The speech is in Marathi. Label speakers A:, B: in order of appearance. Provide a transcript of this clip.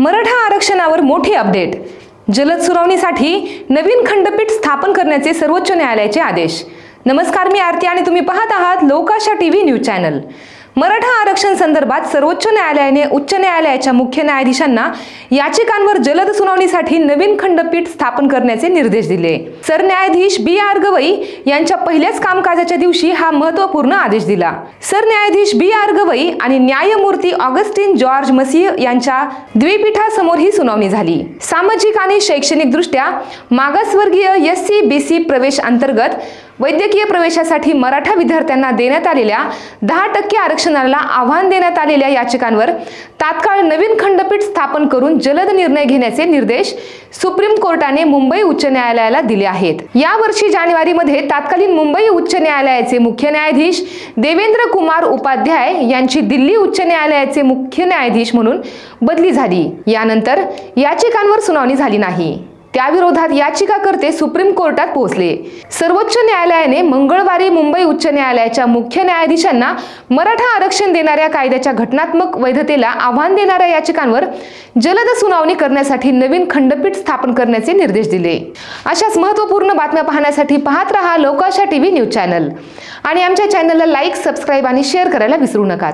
A: मराठा आरक्षणावर मोठी अपडेट। जलद सुनावणीसाठी नवीन खंडपीठ स्थापन करण्याचे सर्वोच्च न्यायालयाचे आदेश। नमस्कार, मी आरती आणि तुम्ही पाहत आहात Lokasha TV news channel. Maratha आरक्षण संदर्भात सर्वोच्च न्यायालयाने उच्च न्यायालयाच्या मुख्य न्यायाधीशांना याचिकांवर जलद सुनावणीसाठी नवीन खंडपीठ स्थापन करण्याचे निर्देश दिले। सरन्यायाधीश बी.आर. गवई यांच्या पहिल्याच कामकाजाच्या दिवशी हा महत्त्वपूर्ण आदेश दिला। सरन्यायाधीश बी.आर. गवई आणि न्यायमूर्ती ऑगस्टिन जॉर्ज मसीह यांच्या द्विपीठासमोर ही सुनावणी झाली। सामाजिक आणि शैक्षणिक दृष्ट्या मागासवर्गीय एस.सी.बी.सी. प्रवेश अंतर्गत वैद्यकीय प्रवेशासाठी मराठा विद्यार्थ्यांना देण्यात आलेल्या 10% आरक्षणाला आव्हान देण्यात आलेल्या याचिकांवर तात्काळ नवीन खंडपीठ स्थापन करून जलद निर्णय घेण्याचे निर्देश सुप्रीम कोर्टाने मुंबई उच्च न्यायालयाला दिले आहेत। या वर्षी जानेवारीमध्ये तत्कालीन मुंबई उच्च न्यायालयाचे मुख्य न्यायाधीश देवेंद्र कुमार उपाध्याय यांची दिल्ली उच्च न्यायालयाचे मुख्य न्यायाधीश म्हणून बदली झाली। यानंतर याचिकांवर सुनावणी झाली नाही। त्याविरोधात याचिकाकर्ते सुप्रीम कोर्टात पोहोचले। सर्वोच्च न्यायालयाने मंगळवारी मुंबई उच्च न्यायालयाच्या मुख्य न्यायाधीशांना मराठा आरक्षण देणाऱ्या कायद्याच्या घटनात्मक वैधतेला आव्हान देणाऱ्या याचिकांवर जलद सुनावणी करण्यासाठी नवीन खंडपीठ स्थापन करण्याचे निर्देश दिले। अशाच महत्त्वपूर्ण बातम्या पाहण्यासाठी पाहत रहा लोकाशा टीव्ही न्यूज चॅनल आणि आमच्या चॅनलला लाईक, सबस्क्राईब आणि शेअर करायला विसरू नका।